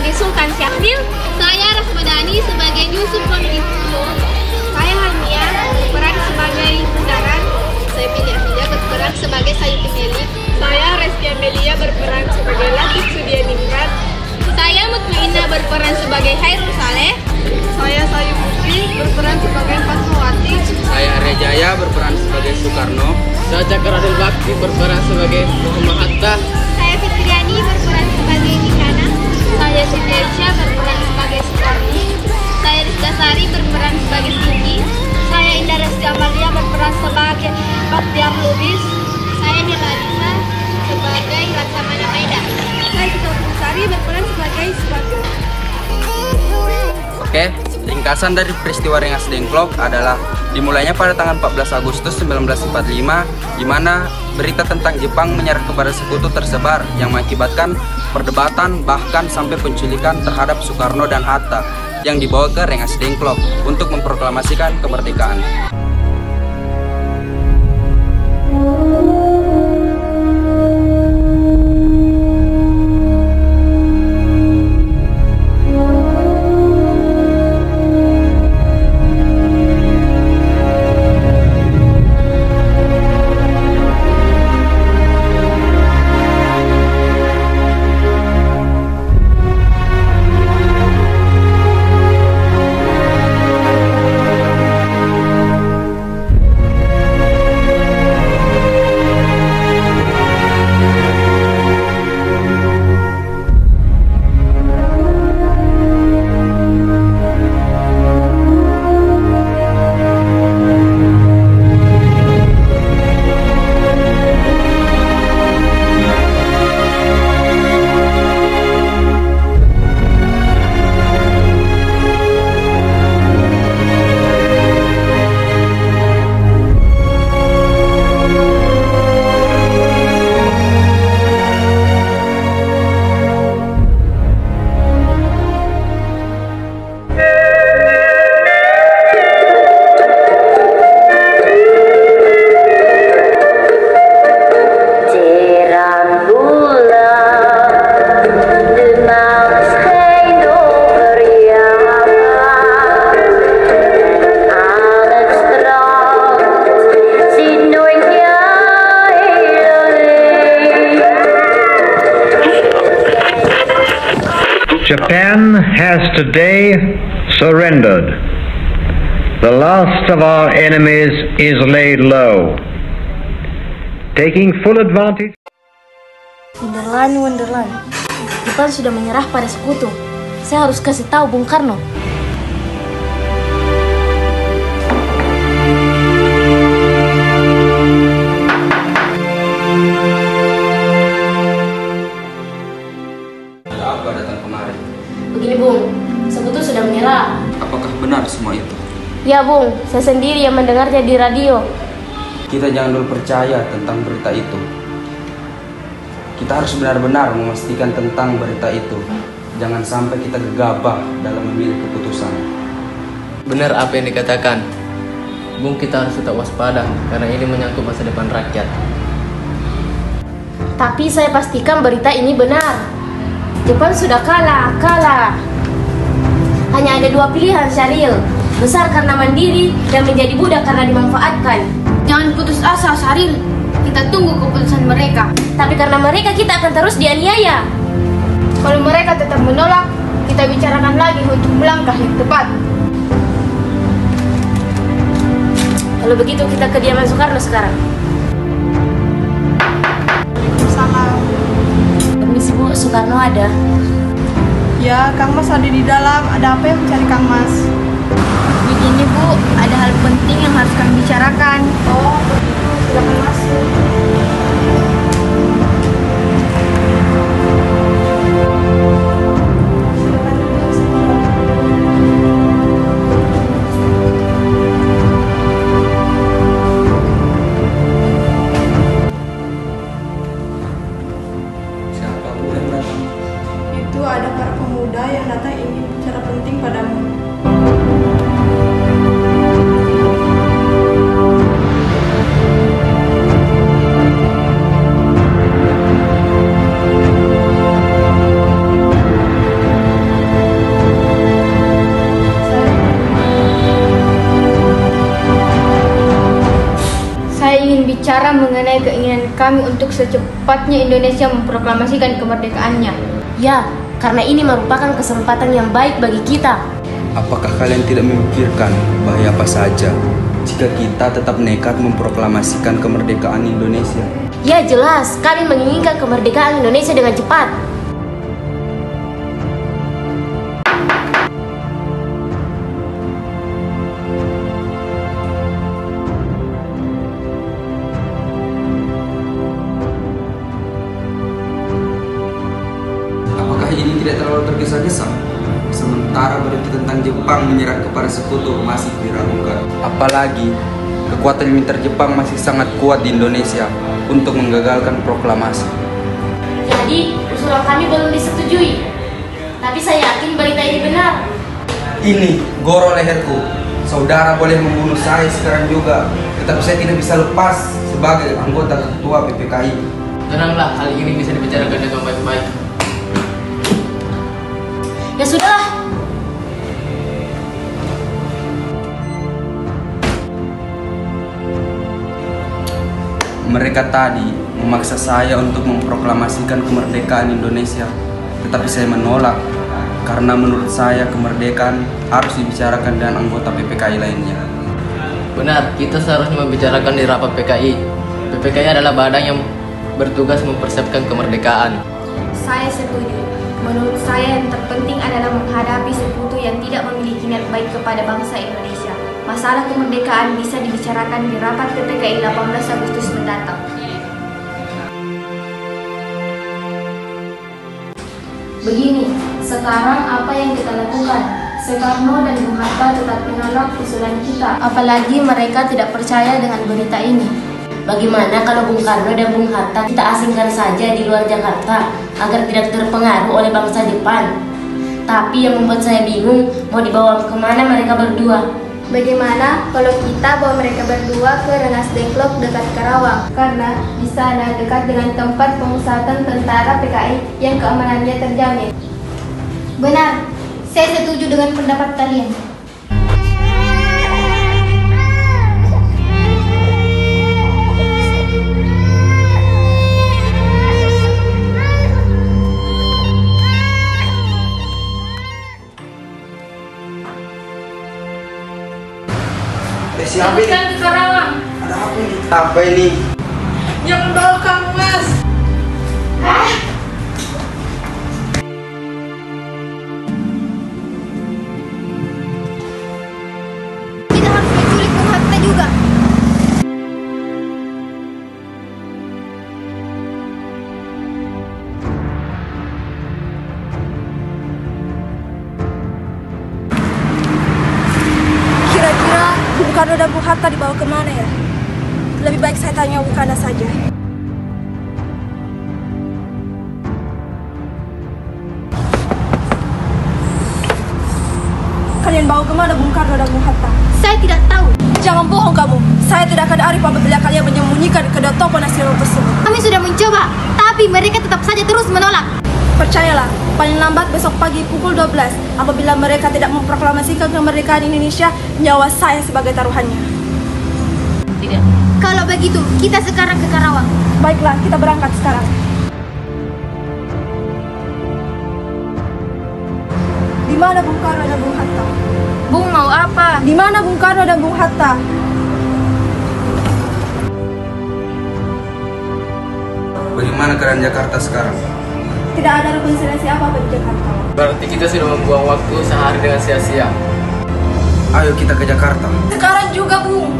sebagai Sultan Syahril. Saya Rasmadani sebagai Yusuf Konfitlo. Saya Halmia berperan sebagai Bundaran. Saya Pilih Ahmida berperan sebagai Sayuti Melik. Saya Reski Amelia berperan sebagai Latif Sudianingrat. Saya Mutmainah berperan sebagai Hairul Saleh. Saya Sayu Putri berperan sebagai Fatmawati. Saya Arya Jaya berperan sebagai Soekarno. Saya Cakar Adil Bakti berperan sebagai Muhammad Hatta. Saya Fitriani berperan sebagai Nishana. Saya Siti Aisyah berperan sebagai Soekarni. Saya Rizka Sari berperan sebagai Siti. Saya Indah Reski Amalia berperan sebagai Baktiar Lubis. Saya Nila Alisa sebagai Laksamana Maida. Saya Gita Sari berperan sebagai Subaga. Oke, ringkasan dari peristiwa Rengas Dengklok adalah dimulainya pada tanggal 14 Agustus 1945, di mana berita tentang Jepang menyerah kepada sekutu tersebar yang mengakibatkan perdebatan bahkan sampai penculikan terhadap Soekarno dan Hatta yang dibawa ke Rengas Dengklok untuk memproklamasikan kemerdekaan. Japan has today surrendered. The last of our enemies is laid low. Taking full advantage. Wonderland, Wonderland. Jepang sudah menyerah pada sekutu. Saya harus kasih tahu Bung Karno. Apa datang kemari? Begini Bung, sekutu sudah menyerah. Apakah benar semua itu? Ya Bung, saya sendiri yang mendengarnya di radio. Kita jangan dulu percaya tentang berita itu. Kita harus benar-benar memastikan tentang berita itu. Jangan sampai kita gegabah dalam memilih keputusan. Benar apa yang dikatakan. Bung, kita harus tetap waspada karena ini menyangkut masa depan rakyat. Tapi saya pastikan berita ini benar. Jepang sudah kalah. Hanya ada dua pilihan, Syahril. Besar karena mandiri dan menjadi budak karena dimanfaatkan. Jangan putus asa, Syahril. Kita tunggu keputusan mereka. Tapi karena mereka kita akan terus dianiaya. Kalau mereka tetap menolak, kita bicarakan lagi untuk melangkah yang tepat. Kalau begitu kita ke kediaman Soekarno sekarang. Sama. Permisi Bu, Soekarno ada. Ya, Kang Mas ada di dalam. Ada apa yang mencari Kang Mas? Begini Bu, ada hal penting yang harus kami bicarakan. Oh, begitu. Silakan masuk. Siapa Bu yang datang? Itu ada para pemuda yang datang ingin bicara penting padamu. berbicara mengenai keinginan kami untuk secepatnya Indonesia memproklamasikan kemerdekaannya. Ya, karena ini merupakan kesempatan yang baik bagi kita. Apakah kalian tidak memikirkan bahaya apa saja jika kita tetap nekat memproklamasikan kemerdekaan Indonesia? Ya jelas, kami menginginkan kemerdekaan Indonesia dengan cepat. Apakah ini tidak terlalu tergesa-gesa? Sementara berita tentang Jepang menyerah kepada sekutu masih diragukan. Apalagi kekuatan militer Jepang masih sangat kuat di Indonesia untuk menggagalkan proklamasi. Jadi, usulan kami belum disetujui. Tapi saya yakin berita ini benar. Ini goro leherku. Saudara boleh membunuh saya sekarang juga, tetapi saya tidak bisa lepas sebagai anggota ketua PPKI. Tenanglah, hal ini bisa dibicarakan dengan baik-baik. Ya sudahlah. Mereka tadi memaksa saya untuk memproklamasikan kemerdekaan Indonesia, tetapi saya menolak karena menurut saya kemerdekaan harus dibicarakan dengan anggota PPKI lainnya. Benar, kita seharusnya membicarakan di rapat PKI. PPKI adalah badan yang bertugas mempersiapkan kemerdekaan. Saya setuju. Menurut saya yang terpenting adalah menghadapi sekutu yang tidak memiliki niat baik kepada bangsa Indonesia. Masalah kemerdekaan bisa dibicarakan di rapat PPKI 18 Agustus mendatang. Begini, sekarang apa yang kita lakukan? Soekarno dan Bung Hatta tetap menolak usulan kita. Apalagi mereka tidak percaya dengan berita ini. Bagaimana kalau Bung Karno dan Bung Hatta kita asingkan saja di luar Jakarta agar tidak terpengaruh oleh bangsa Jepang? Tapi yang membuat saya bingung, mau dibawa kemana mereka berdua? Bagaimana kalau kita bawa mereka berdua ke Rengas Dengklok dekat Karawang? Karena di sana dekat dengan tempat pemusatan tentara PKI yang keamanannya terjamin. Benar, saya setuju dengan pendapat kalian. Siapa ini? Ke Karawang. Ada apa ini? Apa ini? Yang bawa Kang Mas. Kita harus menculik Bung Hatta juga. Kira-kira Bung Karno dan Bung Hatta dibawa kemana ya? Lebih baik saya tanya Wikana saja. Kalian bawa kemana Bung Karno dan Bung Hatta? Saya tidak tahu. Jangan bohong kamu. Saya tidak akan arif apabila kalian menyembunyikan kedua tokoh nasional tersebut. Kami sudah mencoba, tapi mereka tetap saja terus menolak. Percayalah, paling lambat besok pagi pukul 12, apabila mereka tidak memproklamasikan kemerdekaan Indonesia, nyawa saya sebagai taruhannya. Tidak. Kalau begitu, kita sekarang ke Karawang. Baiklah, kita berangkat sekarang. Di mana Bung Karno dan Bung Hatta? Bung mau apa? Di mana Bung Karno dan Bung Hatta? Bagaimana keadaan Jakarta sekarang? Tidak ada rekonsiliasi apa-apa di Jakarta. Berarti kita sudah membuang waktu sehari dengan sia-sia. Ayo kita ke Jakarta. Sekarang juga, Bung.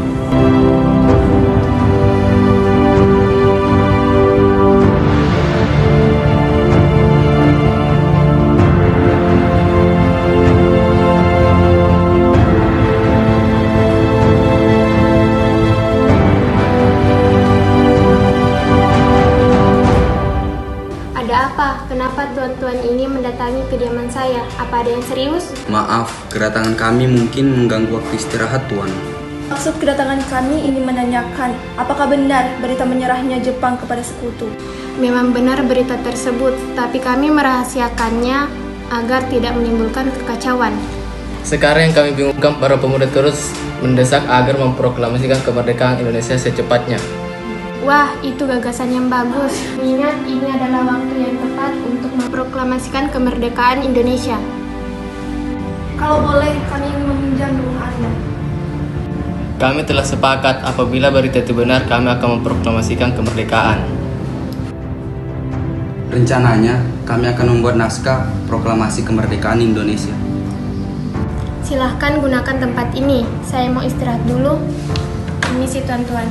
Ada apa? Kenapa tuan-tuan ini mendatangi kediaman saya? Apa ada yang serius? Maaf, kedatangan kami mungkin mengganggu waktu istirahat Tuan. Maksud kedatangan kami ini menanyakan, apakah benar berita menyerahnya Jepang kepada sekutu? Memang benar berita tersebut, tapi kami merahasiakannya agar tidak menimbulkan kekacauan. Sekarang yang kami bingungkan, para pemuda terus mendesak agar memproklamasikan kemerdekaan Indonesia secepatnya. Wah, itu gagasan yang bagus. Ingat, ini adalah waktu yang tepat untuk memproklamasikan kemerdekaan Indonesia. Kalau boleh, kami ingin meminjam rumah Anda. Kami telah sepakat apabila berita itu benar, kami akan memproklamasikan kemerdekaan. Rencananya, kami akan membuat naskah proklamasi kemerdekaan Indonesia. Silahkan gunakan tempat ini. Saya mau istirahat dulu. Ini si tuan-tuan.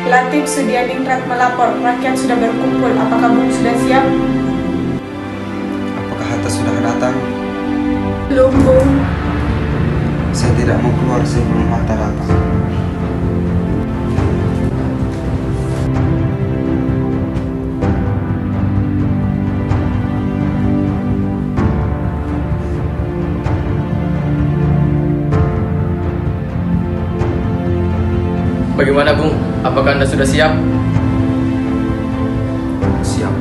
Latif Sudianingrat melapor, rakyat sudah berkumpul. Apakah Bung sudah siap? Apakah Hatta sudah datang? Belum, Bung. Saya tidak mau keluar sebelum Hatta datang. Bagaimana, Bung? Apakah Anda sudah siap? Siap.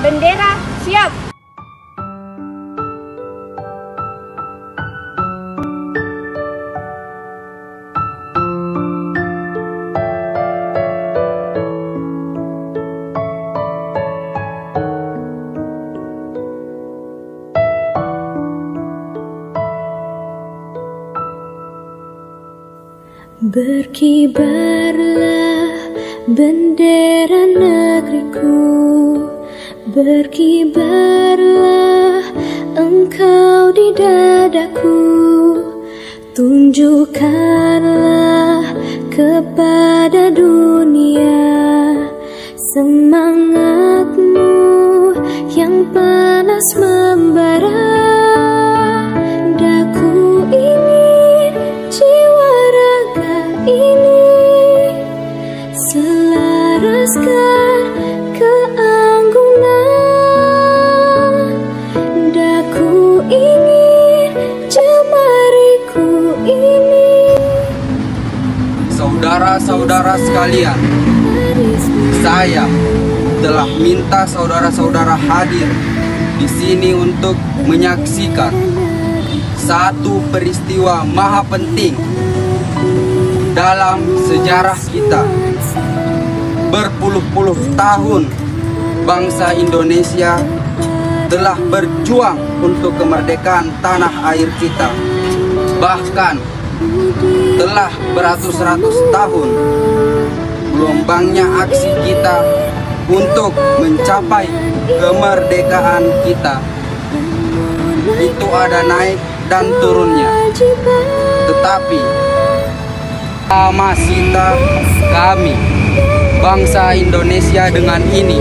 Bendera siap. Berkibarlah bendera negeriku, berkibarlah engkau di dadaku, tunjukkanlah kepada dunia semangatmu yang panas membara. Daku ingin jiwa raga ini selaraskan keanggunan. Daku ingin jemariku ini. Saudara-saudara sekalian, saya telah minta saudara-saudara hadir di sini untuk menyaksikan satu peristiwa maha penting dalam sejarah kita. Berpuluh-puluh tahun bangsa Indonesia telah berjuang untuk kemerdekaan tanah air kita. Bahkan telah beratus-ratus tahun gelombangnya aksi kita untuk mencapai kemerdekaan kita. Itu ada naik dan turunnya, tetapi Masita kami bangsa Indonesia dengan ini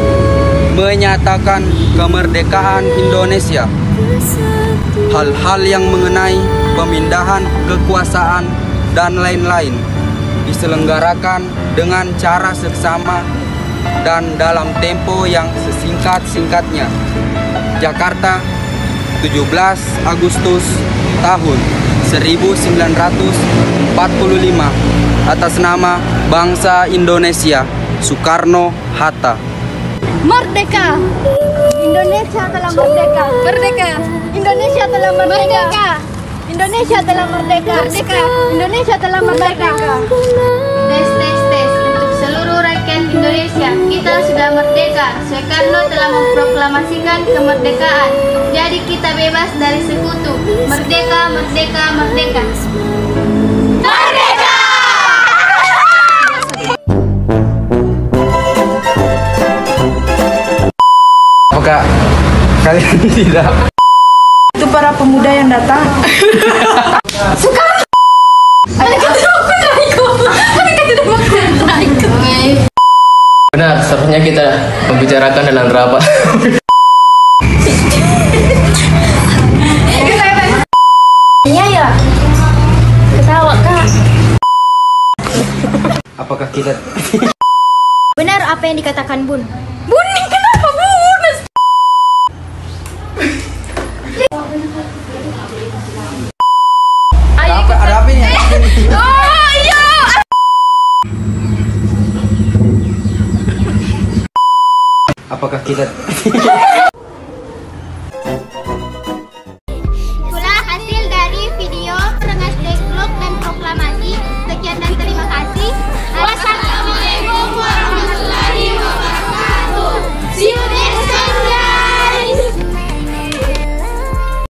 menyatakan kemerdekaan Indonesia. Hal-hal yang mengenai pemindahan kekuasaan dan lain-lain diselenggarakan dengan cara seksama dan dalam tempo yang sesingkat-singkatnya. Jakarta, 17 Agustus tahun 1945 atas nama bangsa Indonesia, Soekarno-Hatta. Merdeka! Indonesia telah merdeka. Merdeka! Indonesia telah merdeka. Indonesia telah merdeka. Merdeka! Indonesia telah merdeka. Tes tes tes untuk seluruh rakyat Indonesia. Kita sudah merdeka. Soekarno telah memproklamasikan kemerdekaan. Jadi kita bebas dari sekutu. Merdeka, merdeka, merdeka. Merdeka! Apakah kalian tidak? Itu para pemuda yang datang. Benar, seharusnya kita membicarakan dalam rapat. Iya ya, ketawa kak. Apakah kita Benar apa yang dikatakan Bun. Bun, kenapa Bun? ada apa ini? Oh iya. Apakah kita